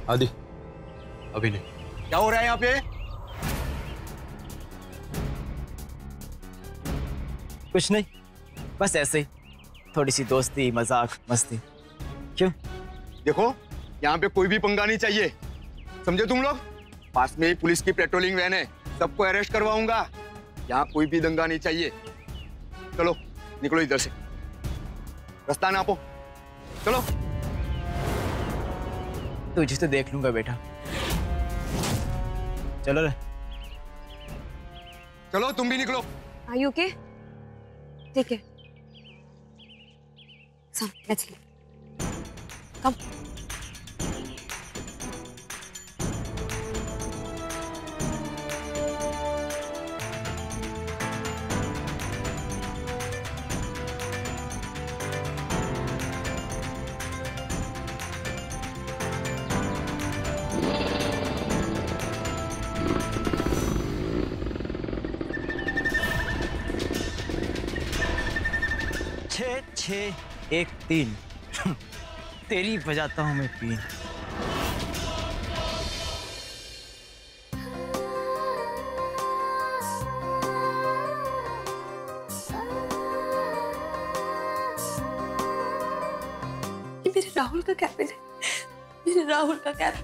आदि, अभी नहीं। क्या हो रहा है यहाँ पे? कुछ नहीं, बस ऐसे ही थोड़ी सी दोस्ती, मजाक, मस्ती। क्यों? देखो, यहाँ पे कोई भी पंगा नहीं चाहिए, समझे तुम लोग? पास में ही पुलिस की पेट्रोलिंग वैन है, सबको अरेस्ट करवाऊंगा। यहाँ कोई भी दंगा नहीं चाहिए। चलो निकलो इधर से, रास्ता नापो, चलो। तुझे तो देख लूंगा बेटा, चलो रे। चलो तुम भी निकलो। Are you okay? ठीक है। Come, let's go. Come. छः छः एक तीन तेरी बजाता हूँ मैं पीन। ये मेरे राहुल का कैबिन है, मेरे राहुल का कैबिन।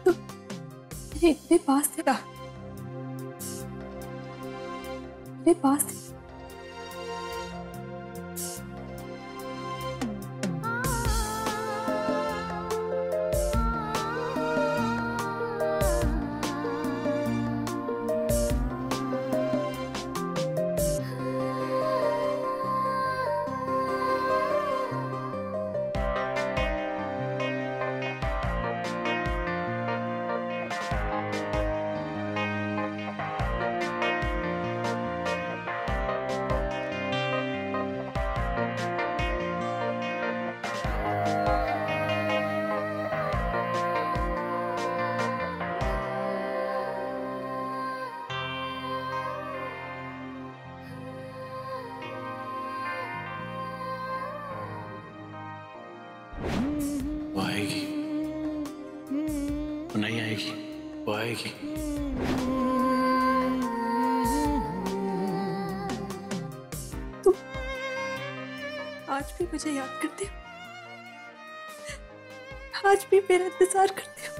तो मेरे इतने पास थे राहुल, मेरे पास थे। वो आएगी, वो नहीं आएगी, वो आएगी। तुम आज भी मुझे याद करते हो, आज भी मेरा इंतजार करते हो।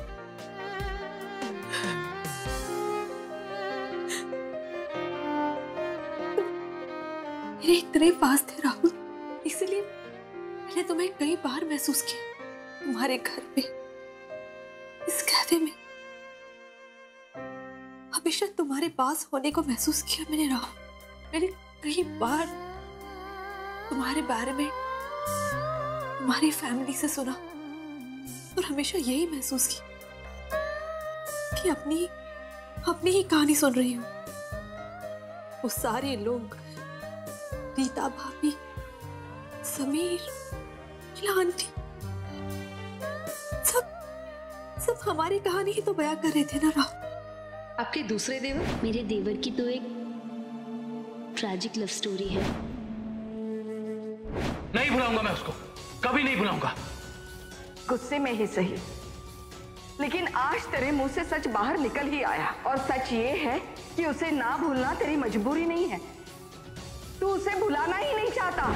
मेरे इतने पास थे राहुल, इसलिए मैंने तुम्हें कई बार महसूस किया तुम्हारे घर पे, इस कैफे में। हमेशा तुम्हारे पास होने को महसूस किया मैंने राहुल। मैंने कई बार तुम्हारे बारे में तुम्हारी फैमिली से सुना और हमेशा यही महसूस किया कि अपनी ही कहानी सुन रही हूँ। वो सारे लोग, रीता भाभी, समीर, आंटी, सब हमारी कहानी ही तो बयां कर रहे थे ना राहुल। आपके दूसरे देवर? मेरे देवर की तो एक ट्रैजिक लव स्टोरी है। नहीं भुलाऊंगा मैं उसको, कभी नहीं भुलाऊंगा। गुस्से में ही सही, लेकिन आज तेरे मुंह से सच बाहर निकल ही आया। और सच ये है कि उसे ना भूलना तेरी मजबूरी नहीं है, तू उसे भुलाना ही नहीं चाहता।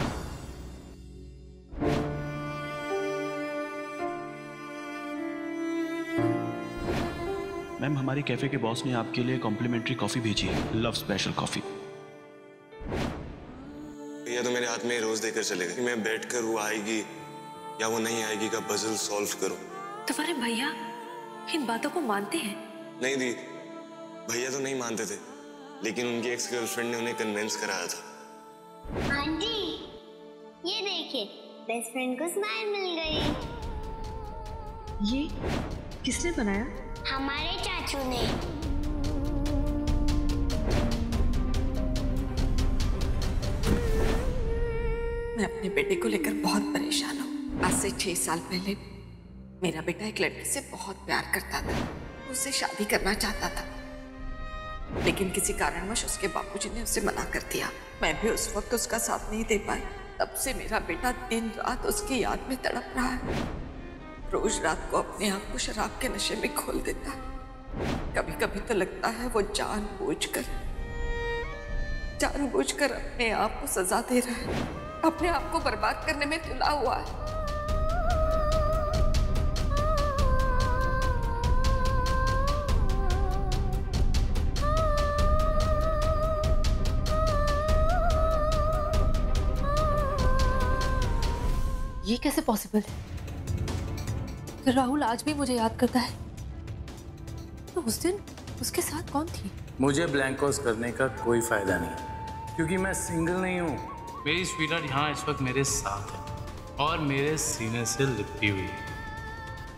मैम, हमारी कैफे के बॉस ने आपके लिए कॉम्प्लीमेंट्री कॉफी भेजी है, लव स्पेशल कॉफी। भैया तो मेरे हाथ में रोज देकर चले गए कि मैं बैठकर वो आएगी या वो नहीं आएगी का पजल सॉल्व करूं। तुम्हारे भैया इन बातों को मानते हैं? नहीं दी, भैया तो नहीं मानते थे, लेकिन उनकी एक्स गर्लफ्रेंड ने उन्हें कन्विंस कराया था। आंटी, ये देखिए, बेस्ट फ्रेंड को स्माइल मिल गई। ये किसने बनाया? हमारे चाचू ने। मैं अपने बेटे को लेकर बहुत परेशान हूँ। आज से 6 साल पहले मेरा बेटा एक लड़की से बहुत प्यार करता था, उससे शादी करना चाहता था, लेकिन किसी कारणवश उसके बापूजी ने उसे मना कर दिया। मैं भी उस वक्त उसका साथ नहीं दे पाई। तब से मेरा बेटा दिन रात उसकी याद में तड़प रहा है। रोज रात को अपने आप को शराब के नशे में खोल देता है। कभी कभी तो लगता है वो जानबूझकर अपने आप को सजा दे रहा है, अपने आप को बर्बाद करने में तुला हुआ है। ये कैसे पॉसिबल है? अगर राहुल आज भी मुझे याद करता है तो उस दिन उसके साथ कौन थी? मुझे ब्लैंकोस करने का कोई फायदा नहीं, क्योंकि मैं सिंगल नहीं हूँ। मेरी स्वीटहार्ट यहाँ इस वक्त मेरे साथ है और मेरे सीने से लिपटी हुई है।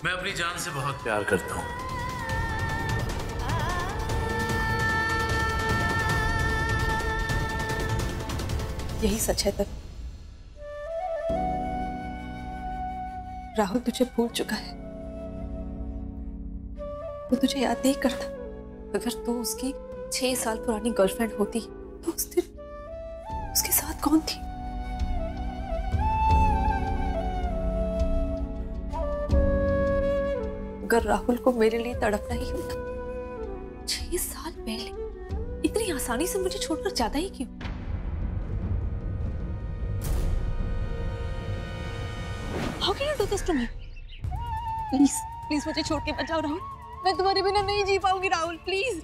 मैं अपनी जान से बहुत प्यार करता हूँ। यही सच है तब। राहुल तुझे भूल चुका है, वो तुझे याद नहीं करता। अगर तू उसकी 6 साल पुरानी गर्लफ्रेंड होती तो उस दिन उसके साथ कौन थी? अगर राहुल को मेरे लिए तड़पना ही होता 6 साल पहले इतनी आसानी से मुझे छोड़कर जाता ही क्यों? How can you do this to me? Please मुझे छोड़ के मत जाओ राहुल। मैं तुम्हारे बिना नहीं जी पाऊंगी राहुल, प्लीज।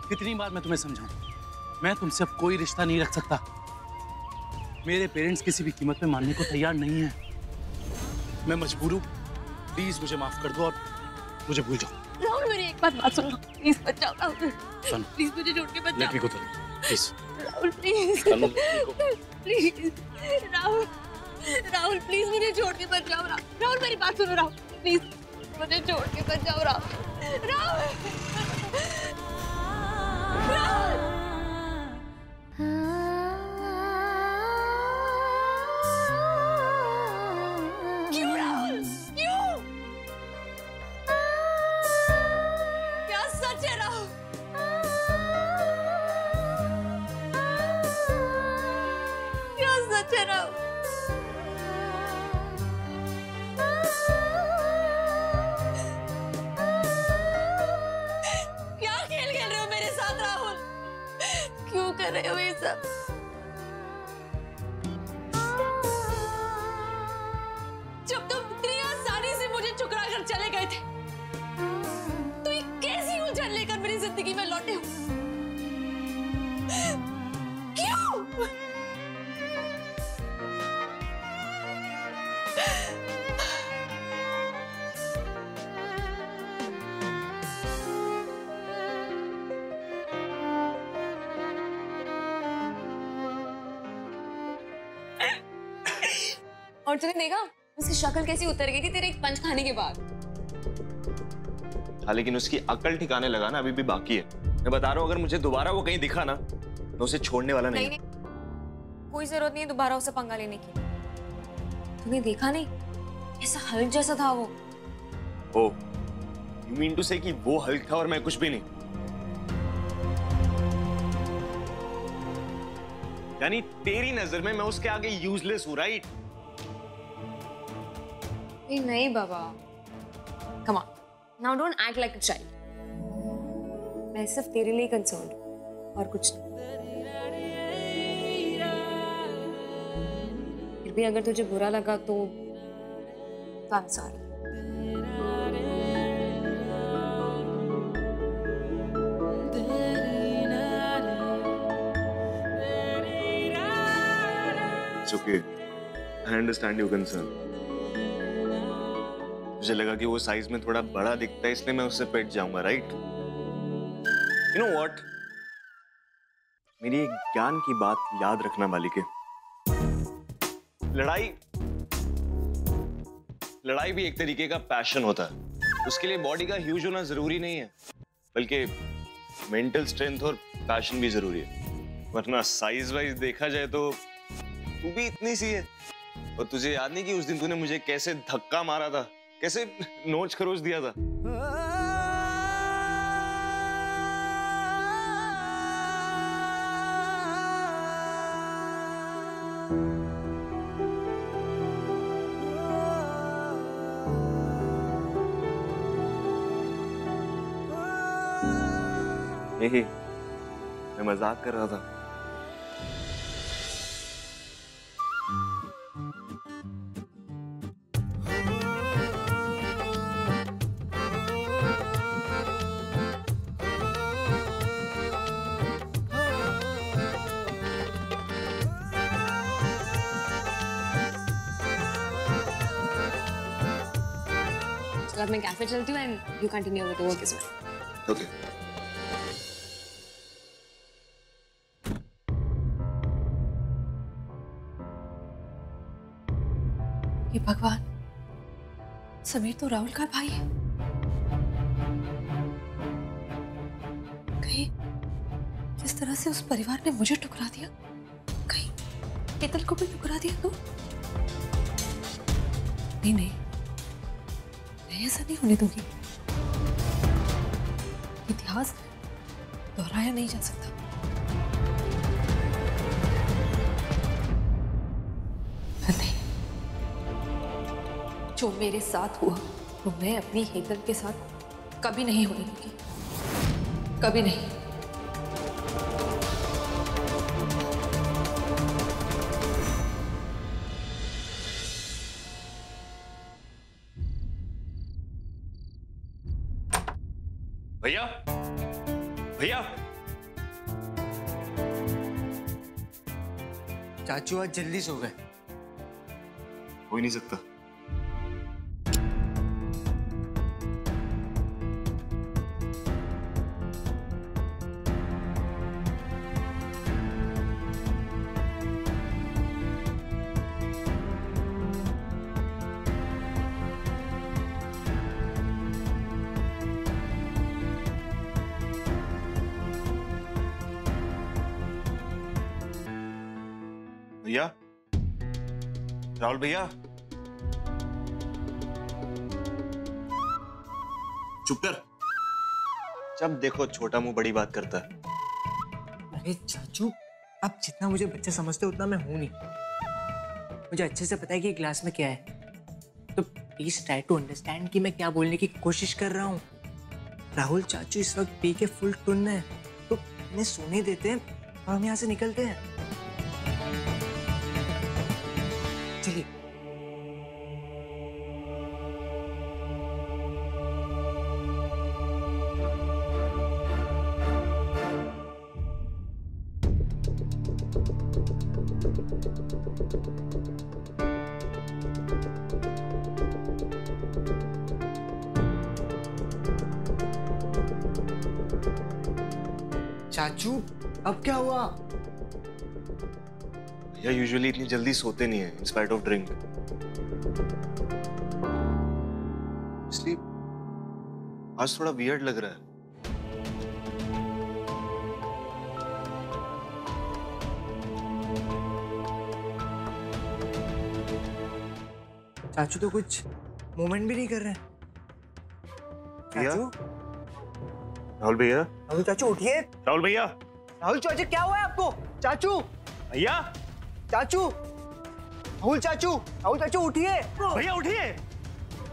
कितनी बार मैं तुम्हें समझाऊं? मैं तुमसे अब कोई रिश्ता नहीं रख सकता। मेरे पेरेंट्स किसी भी कीमत पे मानने को तैयार नहीं है। मैं मजबूर हूँ। प्लीज मुझे माफ कर दो और मुझे भूल जाओ। राहुल मेरी एक बात सुनो, प्लीज मत जाओ राहुल। प्लीज मुझे छोड़ के मत जाओ। Let me go please. Rahul please please Rahul please मुझे छोड़ के मत जाओ। राहुल मेरी बात सुनो राहुल, प्लीज मुझे छोड़ के मत जाओ राहुल। क्यों राहुल, क्यों? क्या सच है राहुल? क्या सच है राहुल? कर रहे हो ये सब? जब तुम इतनी आसानी से मुझे ठुकरा कर चले गए थे तो ये कैसी उलझन लेकर मेरी जिंदगी में लौटे हो? क्यों? और तूने देखा उसकी शक्ल कैसी उतर गई थी तेरे एक पंच खाने के बाद। हाँ, लेकिन उसकी अकल ठिकाने लगा ना, अभी भी बाकी है। मैं बता रहा हूँ, अगर मुझे दोबारा वो कहीं दिखा ना तो उसे छोड़ने वाला नहीं। नहीं, कोई जरूरत नहीं है दोबारा उससे पंगा लेने की। तूने देखा नहीं, ऐसा हल्क जैसा था वो। ओ, you mean to say कि वो हल्क था और मैं कुछ भी नहीं? यानी तेरी नजर में मैं उसके आगे यूजलेस हूँ, राइट? नहीं बाबा, come on, now don't act like a child. मैं सिर्फ तेरे लिए कंसर्न्ड हूँ और कुछ नहीं। फिर भी अगर तुझे बुरा लगा तो I'm sorry. It's okay. I understand your concern. मुझे लगा कि वो साइज में थोड़ा बड़ा दिखता है, इसलिए मैं उससे पेट जाऊंगा, राइट? You know what? मेरी एक ज्ञान की बात याद रखना मालिक। लड़ाई भी एक तरीके का पैशन होता है। उसके लिए बॉडी का ह्यूज होना जरूरी नहीं है, बल्कि मेंटल स्ट्रेंथ और पैशन भी जरूरी है। वरना साइज वाइज देखा जाए तो तू भी इतनी सी है। और तुझे याद नहीं कि उस दिन तूने मुझे कैसे धक्का मारा था, कैसे नोच खरोच दिया था? नहीं, मैं मजाक कर रहा था। चल अब मैं कैफे चलती हूँ and you continue with the work as well. Okay. ये भगवान, समीर तो राहुल का भाई है। कहीं जिस तरह से उस परिवार ने मुझे ठुकरा दिया, कहीं केतन को भी ठुकरा दिया तो? नहीं नहीं, मैं ऐसा नहीं होने दूंगी। इतिहास दोहराया नहीं जा सकता। नहीं, जो मेरे साथ हुआ वो मैं अपनी हेतल के साथ कभी नहीं होने दूंगी, कभी नहीं। भैया, भैया, चाचू आज जल्दी सो गए। हो ही नहीं सकता। भैया, राहुल भैया, चुप कर। जब देखो छोटा मुंह बड़ी बात करता है। अरे चाचू, आप जितना मुझे बच्चा समझते हो उतना मैं हूं नहीं। मुझे अच्छे से पता है कि क्लास में क्या है, तो प्लीज ट्राई टू अंडरस्टैंड कि मैं क्या बोलने की कोशिश कर रहा हूँ। राहुल चाचू इस वक्त पी के फुल टुन है, तो इन्हें सोने देते हैं और हम यहाँ से निकलते हैं। चलिए। चाचू, अब क्या हुआ? भैया यूजुअली इतनी जल्दी सोते नहीं है इन स्पाइट ऑफ ड्रिंक, इसलिए आज थोड़ा वियर्ड लग रहा है। चाचू तो कुछ मूवमेंट भी नहीं कर रहे हैं। चाचू, राहुल भैया, राहुल चाचू उठिए। राहुल भैया, राहुल चाचू क्या हुआ है आपको? चाचू, भैया, चाचू, राहुल चाचू, राहुल चाचू उठिए। भैया उठिए,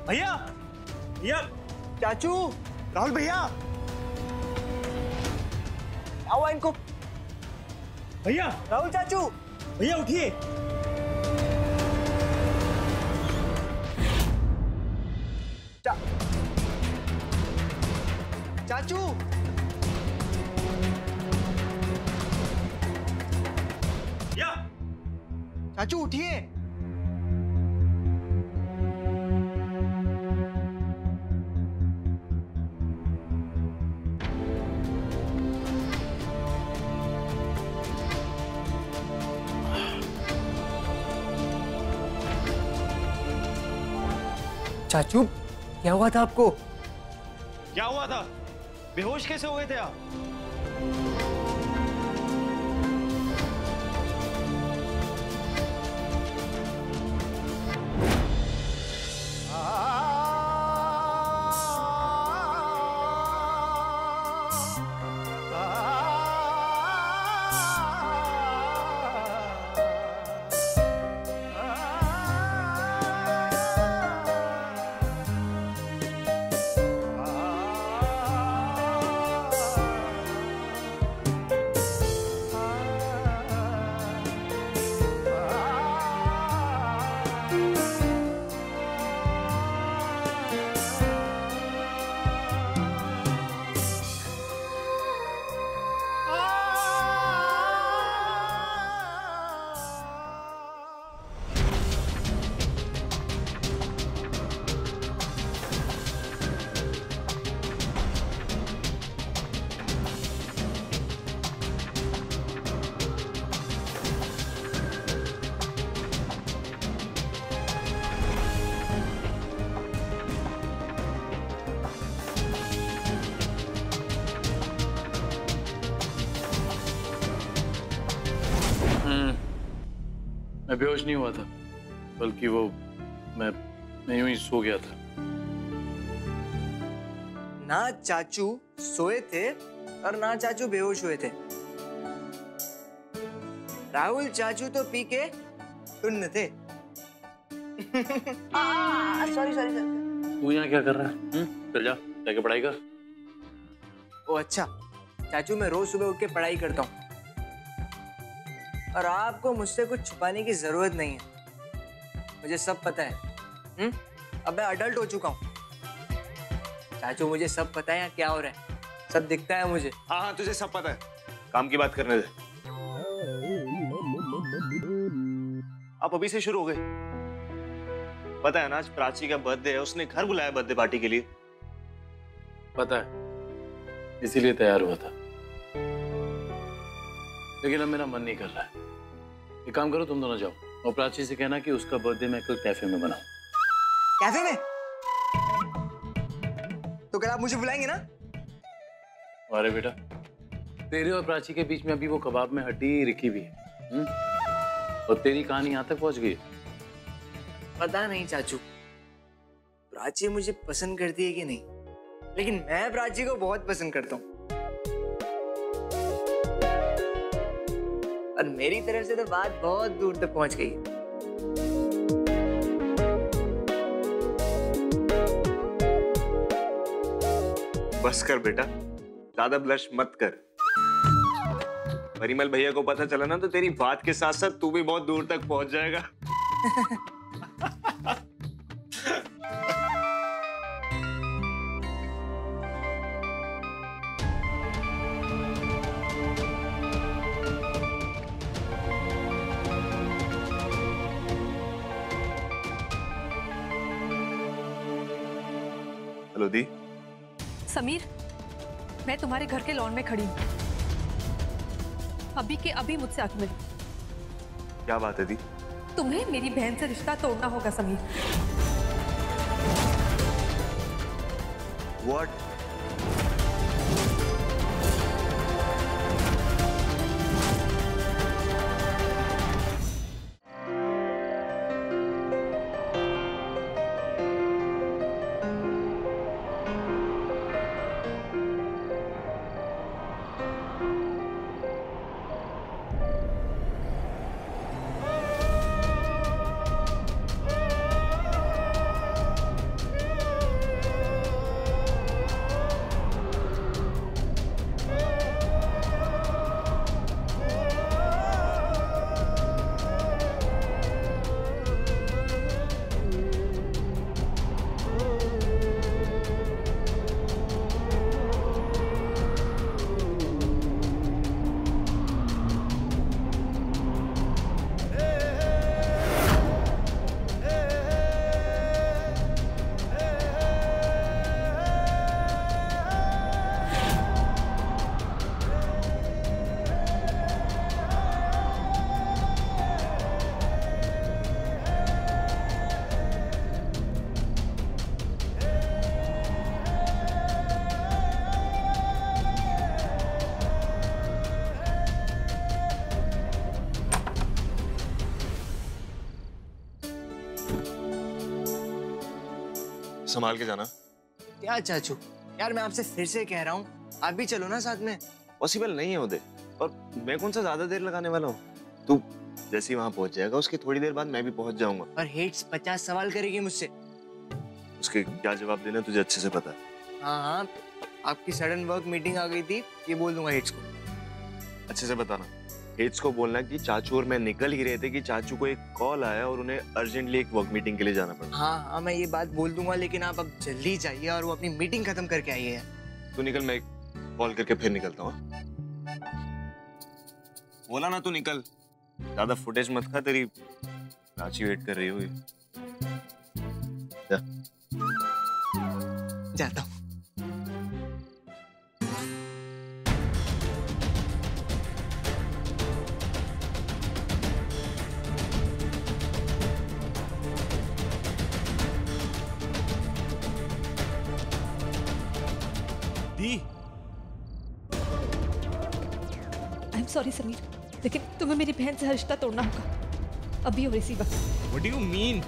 भैया, भैया, चाचू, राहुल भैया, क्या हुआ इनको? भैया, राहुल चाचू, भैया उठिए। चाचू, भैया, चाचू उठिए। चाचू, क्या हुआ था आपको? क्या हुआ था? बेहोश कैसे हो गए थे आप? मैं बेहोश नहीं हुआ था, बल्कि वो मैं यूं ही सो गया था। ना चाचू सोए थे और ना चाचू बेहोश हुए थे। राहुल चाचू तो पी के टुन्न थे। Sorry sorry sorry. तू यहाँ क्या कर रहा है? चल जा, जाके पढ़ाई कर। ओ अच्छा, चाचू मैं रोज सुबह उठ के पढ़ाई करता हूँ और आपको मुझसे कुछ छुपाने की जरूरत नहीं है, मुझे सब पता है। अब मैं अडल्ट हो चुका हूँ चाचू, मुझे सब पता है यहाँ क्या हो रहा है, सब दिखता है मुझे। हाँ हाँ तुझे सब पता है, काम की बात करने दे। आप अभी से शुरू हो गए। पता है ना आज प्राची का बर्थडे है, उसने घर बुलाया बर्थडे पार्टी के लिए। पता है, इसीलिए तैयार हुआ था, लेकिन अब मेरा मन नहीं कर रहा है। एक काम करो, तुम दोनों जाओ और प्राची से कहना कि उसका बर्थडे मैं कल कैफे में बनाऊं। कैफे में? तो कल आप मुझे बुलाएंगे ना? अरे बेटा, तेरे और प्राची के बीच में अभी वो कबाब में हड्डी रिखी भी है। और तेरी कहानी यहाँ तक पहुंच गई। पता नहीं चाचू, प्राची मुझे पसंद करती है कि नहीं, लेकिन मैं प्राची को बहुत पसंद करता हूँ और मेरी तरफ से तो बात बहुत दूर तक पहुंच गई है। बस कर बेटा, ज्यादा ब्लश मत कर। परिमल भैया को पता चला ना तो तेरी बात के साथ साथ तू भी बहुत दूर तक पहुंच जाएगा। हेलो दी। समीर, मैं तुम्हारे घर के लॉन में खड़ी हूँ, अभी के अभी मुझसे आके मिलो। क्या बात है दी? तुम्हें मेरी बहन से रिश्ता तोड़ना होगा समीर। What? संभाल के जाना। क्या चाचू, यार मैं आपसे फिर से कह रहा हूँ, आप भी चलो ना साथ में। पॉसिबल नहीं है उदय, और मैं कौन सा ज्यादा देर लगाने वाला हूँ। तू जैसे ही वहां पहुंच जाएगा उसके थोड़ी देर बाद मैं भी पहुंच जाऊंगा। और हेट्स 50 सवाल करेगी मुझसे, उसके क्या जवाब देना तुझे अच्छे से पता है। हाँ हाँ, आपकी सडन वर्क मीटिंग आ गई थी, ये बोल दूंगा हेट्स को। अच्छे से बताना। हेट्स को बोलना कि चाचू और मैं निकल ही रहे थे कि चाचू को एक कॉल आया और उन्हें अर्जेंटली एक वर्क मीटिंग के लिए जाना पड़ा। हाँ हाँ, मैं ये बात बोल दूंगा, लेकिन आप अब जल्दी जाइए और वो अपनी मीटिंग खत्म करके आइए। तू निकल, मैं कॉल करके फिर निकलता हूँ। बोला ना तू निकल, ज्यादा फुटेज मत खा, तेरी प्राची वेट कर रही होगी। जाता हूँ। आई एम सॉरी समीर, लेकिन तुम्हें मेरी बहन से रिश्ता तोड़ना होगा। अभी और इसी वक्त। What do you mean?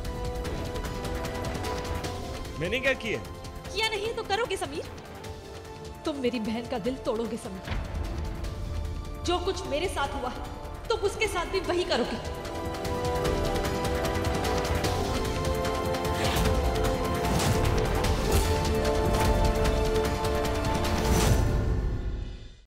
मैंने क्या किया? किया नहीं तो करोगे समीर? तुम मेरी बहन का दिल तोड़ोगे समीर। जो कुछ मेरे साथ हुआ तुम उसके साथ भी वही करोगे।